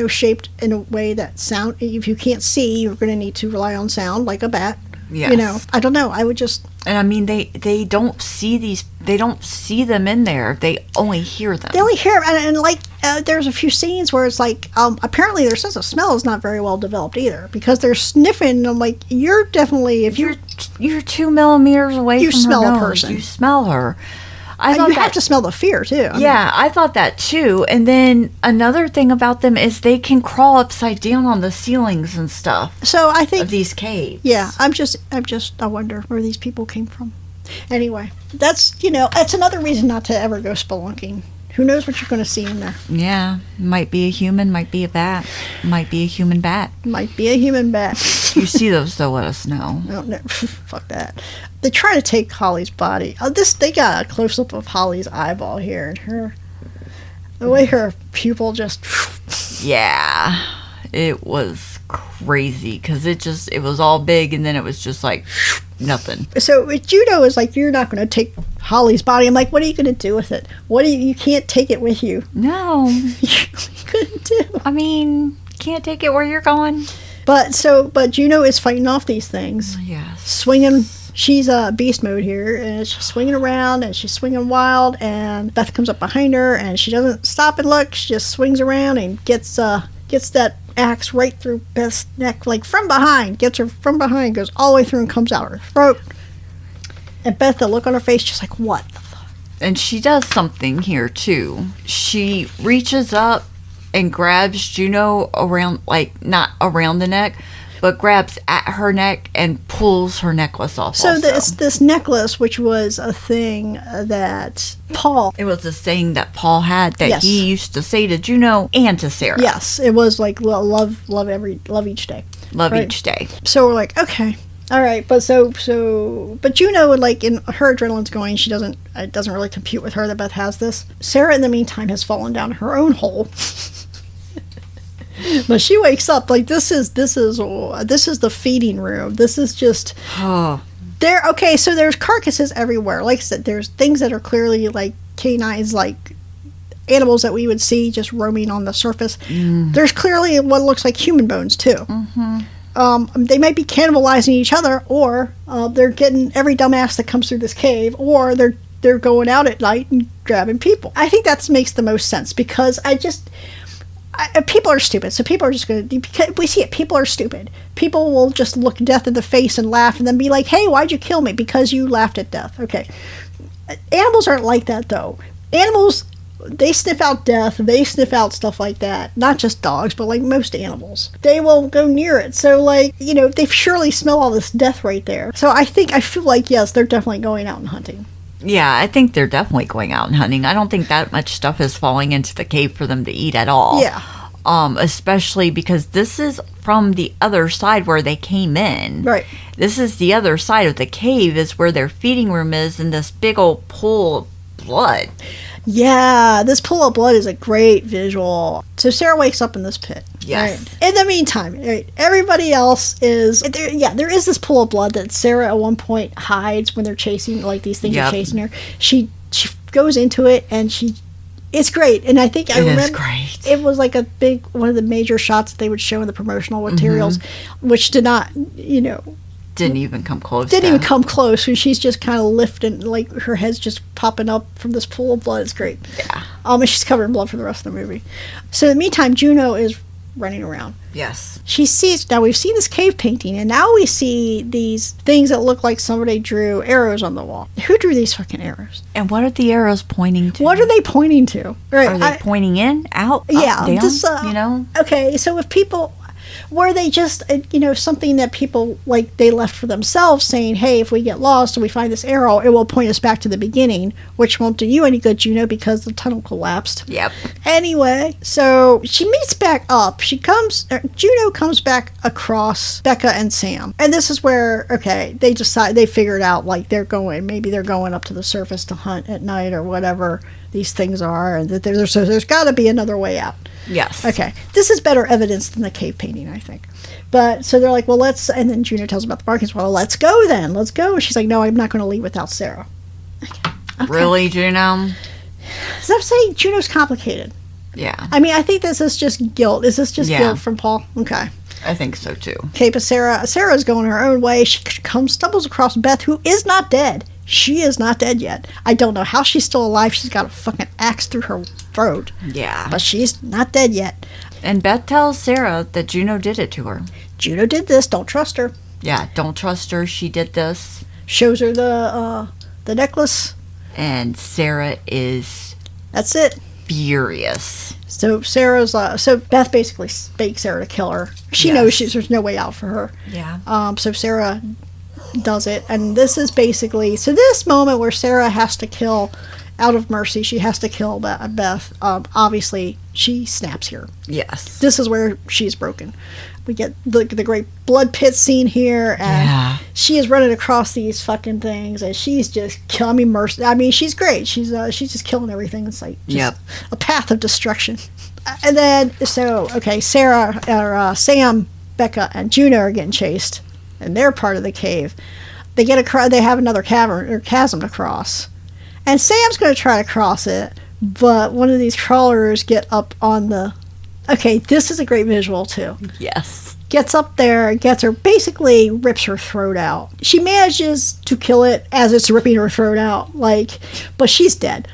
A: shaped in a way that sound, if you can't see, you're going to need to rely on sound, like a bat.
B: Yes.
A: I don't know. I would just...
B: And they don't see they don't see them in there. They only hear them.
A: They only hear, and like, there's a few scenes where it's like, apparently their sense of smell is not very well developed either, because they're sniffing, and I'm like, you're definitely, if
B: you're 2 millimeters away from her
A: smell
B: nose,
A: a person.
B: you smell her.
A: You have to smell the fear, too.
B: I thought that, too. And then another thing about them is they can crawl upside down on the ceilings and stuff.
A: So I think...
B: of these caves.
A: Yeah, I wonder where these people came from. Anyway, that's another reason not to ever go spelunking. Who knows what you're going to see in there.
B: Yeah, might be a human, might be a bat, might be a human bat.
A: Might be a human bat.
B: If you see those, though, let us know.
A: No, fuck that. They try to take Holly's body. They got a close-up of Holly's eyeball here, and the way her pupil just...
B: Yeah, it was crazy, because it was all big, and then it was just like, nothing.
A: So Juno is like, you're not going to take Holly's body. I'm like, what are you going to do with it? You can't take it with you.
B: No.
A: You couldn't do.
B: I mean, can't take it where you're going.
A: But Juno is fighting off these things.
B: Yes.
A: Swinging. She's beast mode here, and she's swinging around, and she's swinging wild, and Beth comes up behind her, and she doesn't stop and look. She just swings around and gets that axe right through Beth's neck, like from behind. Gets her from behind, goes all the way through and comes out her throat. And Beth, the look on her face, just like, what the fuck?
B: And she does something here, too. She reaches up and grabs Juno around, like, not around the neck, but grabs at her neck and pulls her necklace off.
A: So this necklace, which was a thing that Paul...
B: It was a saying that Paul had that
A: yes.
B: he used to say to Juno and to Sarah.
A: Yes, it was like, love each day.
B: Love
A: right?
B: each day.
A: So we're like, okay. All right, but but Juno would, like, in her adrenaline's going, it doesn't really compute with her that Beth has this. Sarah, in the meantime, has fallen down her own hole. But she wakes up like this is the feeding room. This is just there. Okay, so there's carcasses everywhere. Like I said, there's things that are clearly like canines, like animals that we would see just roaming on the surface. There's clearly what looks like human bones too. Mm-hmm. They might be cannibalizing each other, or they're getting every dumbass that comes through this cave, or they're going out at night and grabbing people. I think that makes the most sense because people are stupid, so people are just going to... We see it. People are stupid. People will just look death in the face and laugh and then be like, hey, why'd you kill me? Because you laughed at death. Okay. Animals aren't like that, though. Animals, they sniff out death. They sniff out stuff like that. Not just dogs, but like most animals. They won't go near it. So, like, they surely smell all this death right there. So I feel like, yes, they're definitely going out and hunting.
B: Yeah, I think they're definitely going out and hunting. I don't think that much stuff is falling into the cave for them to eat at all.
A: Yeah.
B: Especially because this is from the other side where they came in.
A: Right.
B: This is the other side of the cave is where their feeding room is, and this big old pool of blood.
A: Yeah, this pool of blood is a great visual. So Sarah wakes up in this pit.
B: Yes.
A: Right? In the meantime, right, everybody else is... there is this pool of blood that Sarah at one point hides when they're chasing, like these things are chasing her. She goes into it, and it's great. And I think I remember...
B: It is great.
A: It was like one of the major shots that they would show in the promotional materials, which did not,
B: Didn't even come close.
A: Didn't even come close. And she's just kind of lifting, like her head's just popping up from this pool of blood. It's great.
B: Yeah.
A: And she's covered in blood for the rest of the movie. So in the meantime, Juno is running around.
B: Yes.
A: Now we've seen this cave painting, and now we see these things that look like somebody drew arrows on the wall. Who drew these fucking arrows?
B: And what are the arrows pointing to?
A: What are they pointing to? Right.
B: Are they pointing in, out, up, down?
A: Okay, so if people... Were they just, something that people, like, they left for themselves, saying, hey, if we get lost and we find this arrow, it will point us back to the beginning, which won't do you any good, Juno, because the tunnel collapsed.
B: Yep.
A: Anyway, so she meets back up. Juno comes back across Becca and Sam. And this is where, they figured out, like, maybe they're going up to the surface to hunt at night or whatever these things are, and that there's got to be another way out.
B: Yes.
A: Okay. This is better evidence than the cave painting, I think. But, so they're like, well, and then Juno tells about the markings. Well, let's go then. Let's go. And she's like, no, I'm not going to leave without Sarah. Okay.
B: Really, Juno?
A: So I'm saying Juno's complicated.
B: Yeah.
A: I mean, I think this is just guilt. Is this just guilt from Paul? Okay.
B: I think so, too.
A: Okay, but Sarah's going her own way. She stumbles across Beth, who is not dead. She is not dead yet. I don't know how she's still alive. She's got a fucking axe through her throat.
B: Yeah.
A: But she's not dead yet.
B: And Beth tells Sarah that Juno did it to her.
A: Juno did this. Don't trust her.
B: Yeah, don't trust her. She did this.
A: Shows her the necklace.
B: And Sarah is...
A: That's it.
B: Furious.
A: So Beth basically begs Sarah to kill her. She knows there's no way out for her.
B: Yeah.
A: So Sarah does it, and this is basically this moment where Sarah has to kill out of mercy, she has to kill Beth. Obviously, she snaps here.
B: Yes.
A: This is where she's broken. We get the great blood pit scene here, and she is running across these fucking things, and she's just killing mercy. I mean, she's great. She's just killing everything. It's like just a path of destruction. And then, Sam, Becca, and Juno are getting chased, and they're part of the cave. They have another cavern or chasm to cross, and Sam's going to try to cross it, but one of these crawlers get up on the. Okay, this is a great visual too.
B: Yes.
A: Gets up there, gets her, basically rips her throat out. She manages to kill it as it's ripping her throat out, but she's dead.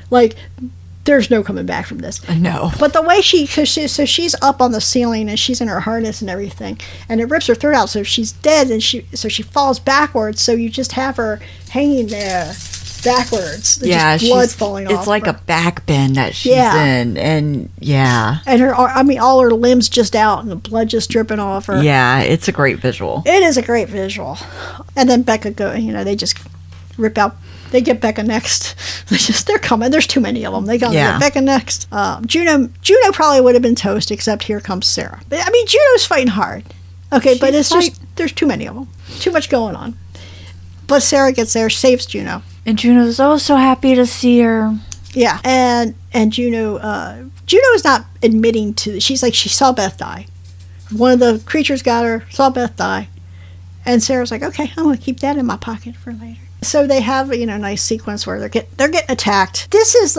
A: There's no coming back from this.
B: No.
A: But the way she's up on the ceiling and she's in her harness and everything, and it rips her throat out, so she's dead, and she falls backwards, so you just have her hanging there backwards. Just blood falling off.
B: It's like a back bend that she's in, and
A: and all her limbs just out, and the blood just dripping off her.
B: Yeah, it's a great visual.
A: It is a great visual. And then Becca they just rip out. They get Becca next. They're coming. There's too many of them. They got Becca next. Juno probably would have been toast, except here comes Sarah. I mean, Juno's fighting hard. Okay, but it's just there's too many of them. Too much going on. But Sarah gets there, saves Juno.
B: And Juno's so happy to see her.
A: Yeah, and Juno is not admitting to. She's like, she saw Beth die. One of the creatures got her, saw Beth die, and Sarah's like, okay, I'm gonna keep that in my pocket for later. So they have a nice sequence where they're getting attacked. This is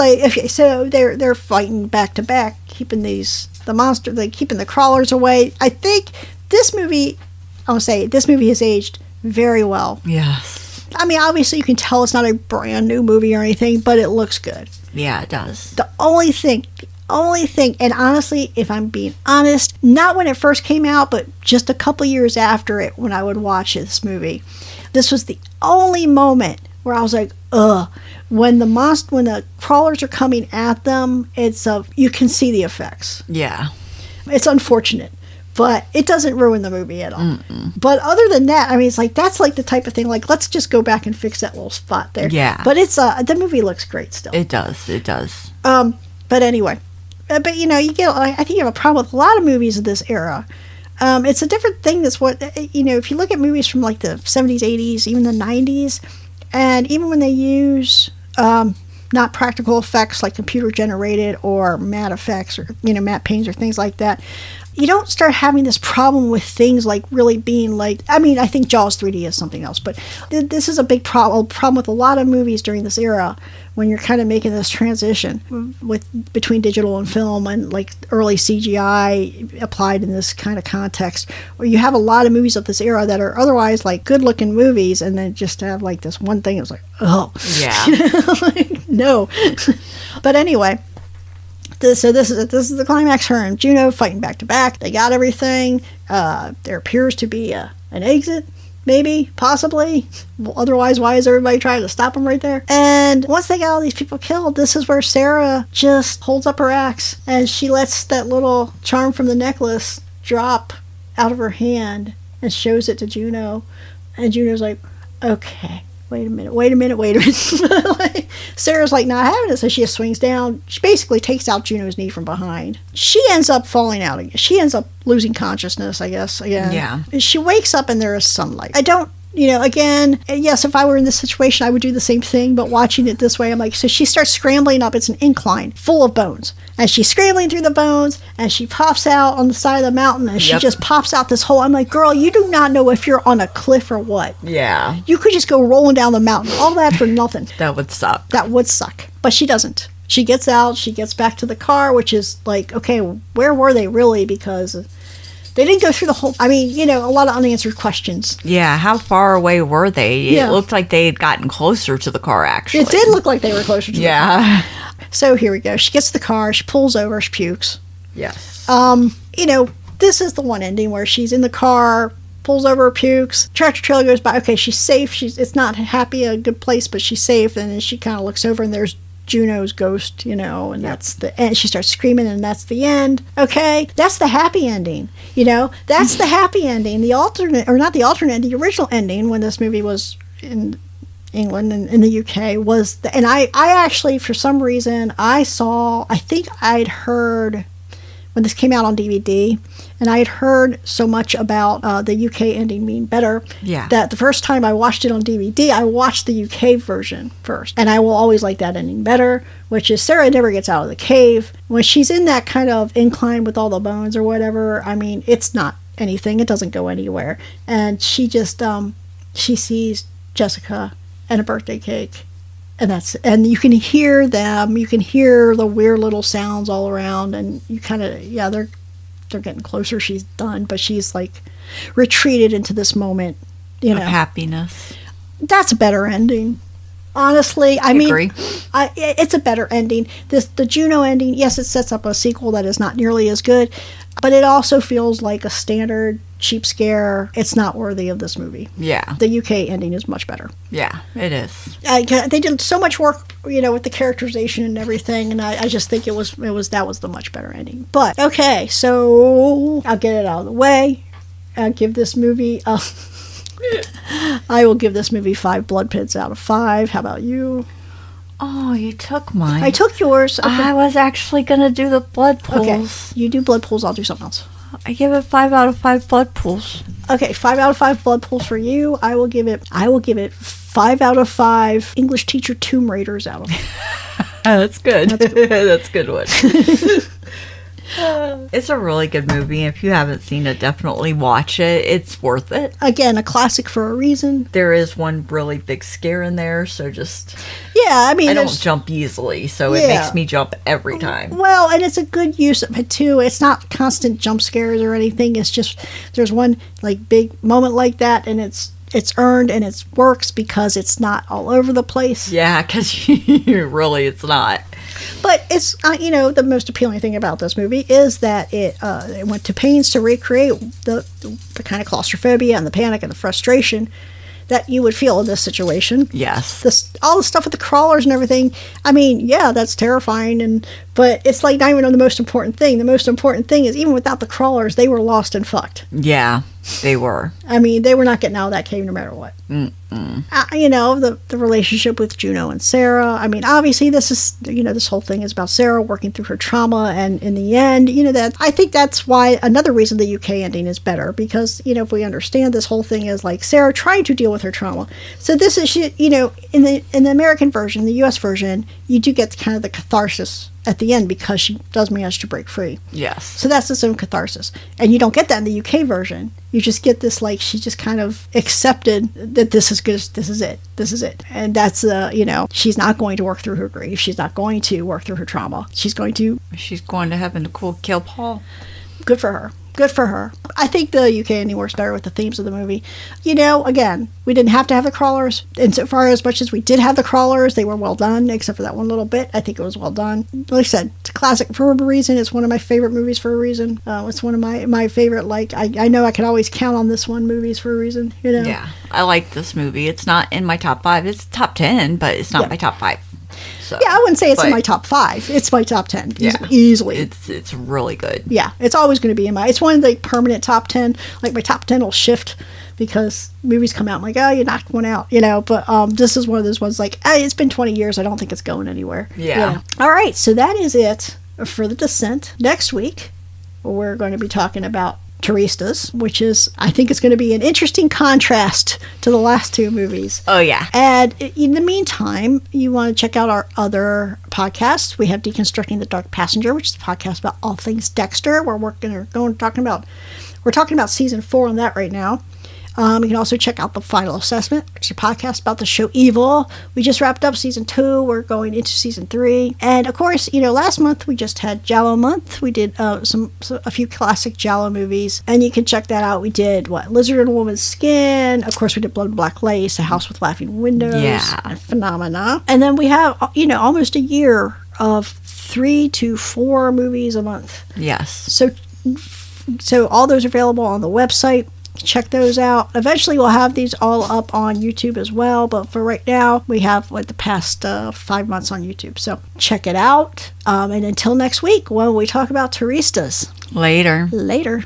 A: so they're fighting back to back, keeping keeping the crawlers away. I think this movie has aged very well.
B: Yes.
A: I mean, obviously you can tell it's not a brand new movie or anything, but it looks good.
B: Yeah, it does.
A: The only thing, and honestly, if I'm being honest, not when it first came out, but just a couple years after it, when I would watch this movie, this was the only moment where I was like, ugh. When the crawlers are coming at them, you can see the effects.
B: Yeah.
A: It's unfortunate. But it doesn't ruin the movie at all.
B: Mm-mm.
A: But other than that, I mean, it's that's the type of thing, let's just go back and fix that little spot there.
B: Yeah.
A: But it's, the movie looks great still.
B: It does.
A: But anyway. But, you get, I think you have a problem with a lot of movies of this era. It's a different thing if you look at movies from, the 70s, 80s, even the 90s, and even when they use, not practical effects like computer generated or matte effects or, matte paints or things like that, you don't start having this problem with things really being I think Jaws 3D is something else, but this is a big problem with a lot of movies during this era when you're kind of making this transition between digital and film and early CGI applied in this kind of context, where you have a lot of movies of this era that are otherwise good looking movies, and then just to have this one thing that's no. But anyway. So this is the climax. Her and Juno fighting back to back. They got everything. There appears to be an exit, maybe, possibly. Otherwise, why is everybody trying to stop them right there? And once they got all these people killed, this is where Sarah just holds up her axe, and she lets that little charm from the necklace drop out of her hand and shows it to Juno. And Juno's like, okay. Wait a minute. Sarah's not having it, so she just swings down. She basically takes out Juno's knee from behind. She ends up falling out again. She ends up losing consciousness, I guess, again.
B: Yeah.
A: She wakes up and there is sunlight. I don't, again, yes, if I were in this situation, I would do the same thing, but watching it this way, I'm so she starts scrambling up. It's an incline full of bones. And she's scrambling through the bones, and she pops out on the side of the mountain, and she just pops out this hole. I'm like, girl, you do not know if you're on a cliff or what.
B: Yeah.
A: You could just go rolling down the mountain. All that for nothing.
B: That would suck.
A: But she doesn't. She gets out. She gets back to the car, which is okay, where were they really? Because they didn't go through the whole... I mean, a lot of unanswered questions.
B: Yeah, how far away were they?
A: Yeah.
B: It looked like they had gotten closer to the car, actually.
A: It did look like they were closer to the car.
B: Yeah.
A: So here we go. She gets to the car. She pulls over. She pukes.
B: Yes.
A: This is the one ending where she's in the car, pulls over, pukes. Tractor trailer goes by. Okay, she's safe. It's not a good place, but she's safe. And then she kind of looks over, and there's Juno's ghost, and that's the end. She starts screaming, and that's the end. Okay, that's the happy ending. That's the happy ending. The alternate, or not the alternate, the original ending when this movie was England and in the UK was, and I actually, for some reason, I think I'd heard when this came out on DVD, and I had heard so much about the UK ending being better, that the first time I watched it on DVD, I watched the UK version first. And I will always like that ending better, which is Sarah never gets out of the cave. When she's in that kind of incline with all the bones or whatever, I mean, it's not anything. It doesn't go anywhere. And she just, she sees Jessica and a birthday cake. And you can hear them, you can hear the weird little sounds all around, and you kind of, they're getting closer. She's done, but she's like retreated into this moment, of
B: happiness.
A: That's a better ending. Honestly, I mean,
B: agree.
A: It's a better ending. The Juno ending, yes, it sets up a sequel that is not nearly as good, but it also feels like a standard cheap scare. It's not worthy of this movie.
B: Yeah.
A: The UK ending is much better.
B: Yeah, it is.
A: They did so much work, with the characterization and everything, and I just think that was the much better ending. But okay, so I'll get it out of the way. I'll give this movie I will give this movie 5 blood pits out of 5. How about you?
B: Oh, you took mine.
A: I took yours. Okay.
B: I was actually going to do the blood pools.
A: Okay, you do blood pools, I'll do something else.
B: I give it 5 out of 5 blood pools.
A: Okay, 5 out of 5 blood pools for you. I will give it 5 out of 5 English teacher Tomb Raiders out of 5.
B: That's good. That's a good one. It's a really good movie. If you haven't seen it, definitely watch it. It's worth it.
A: Again, a classic for a reason.
B: There is one really big scare in there, so just...
A: Yeah, I mean...
B: I don't jump easily, so it makes me jump every time.
A: Well, and it's a good use of it, too. It's not constant jump scares or anything. It's just... There's one, big moment like that, and it's earned and it works because it's not all over the place.
B: Yeah, because really it's not.
A: But it's, the most appealing thing about this movie is that it went to pains to recreate the kind of claustrophobia and the panic and the frustration that you would feel in this situation.
B: Yes.
A: All the stuff with the crawlers and everything. I mean, yeah, that's terrifying, but it's not even the most important thing. The most important thing is even without the crawlers, they were lost and fucked.
B: Yeah, they were.
A: I mean, they were not getting out of that cave no matter what. The relationship with Juno and Sarah. I mean, obviously this is, this whole thing is about Sarah working through her trauma, and in the end, that I think that's why another reason the UK ending is better, because, if we understand this whole thing is like Sarah trying to deal with her trauma. So this is, in the American version, the US version, you do get kind of the catharsis at the end because she does manage to break free.
B: Yes.
A: So that's its own catharsis. And you don't get that in the UK version. You just get this, she just kind of accepted that this is good, this is it. And that's, she's not going to work through her grief. She's not going to work through her trauma. She's going to
B: heaven to kill Paul.
A: Good for her. Good for her. I think the UK ending works better with the themes of the movie. Again, we didn't have to have the crawlers. Insofar as much as we did have the crawlers, they were well done, except for that one little bit. I think it was well done. Like I said, it's a classic for a reason. It's one of my favorite movies for a reason. It's one of my favorite, I know I can always count on this one movies for a reason,
B: Yeah, I like this movie. It's not in my top 5. It's top 10, but it's not my top 5. So,
A: yeah, I wouldn't say it's in my top 5. It's my top 10. Easily.
B: It's really good.
A: Yeah, it's always going to be it's one of the permanent top 10. My top 10 will shift because movies come out. I'm like, oh, you knocked one out, But this is one of those ones it's been 20 years. I don't think it's going anywhere.
B: Yeah.
A: All right, so that is it for The Descent. Next week, we're going to be talking about Turistas, which is, I think it's going to be an interesting contrast to the last 2 movies.
B: Oh, yeah.
A: And in the meantime, you want to check out our other podcasts. We have Deconstructing the Dark Passenger, which is a podcast about all things Dexter. We're talking about season 4 on that right now. You can also check out The Final Assessment, which is a podcast about the show Evil. We just wrapped up season 2. We're going into season 3. And of course, last month we just had Giallo month. We did a few classic Giallo movies, and you can check that out. We did Lizard in a Woman's Skin. Of course, we did Blood and Black Lace, A House with Laughing Windows, and Phenomena. And then we have almost a year of 3 to 4 movies a month.
B: Yes.
A: So all those are available on the website. Check those out. Eventually we'll have these all up on YouTube as well, but for right now we have the past 5 months on YouTube, so check it out. And until next week when we talk about Turistas.
B: Later.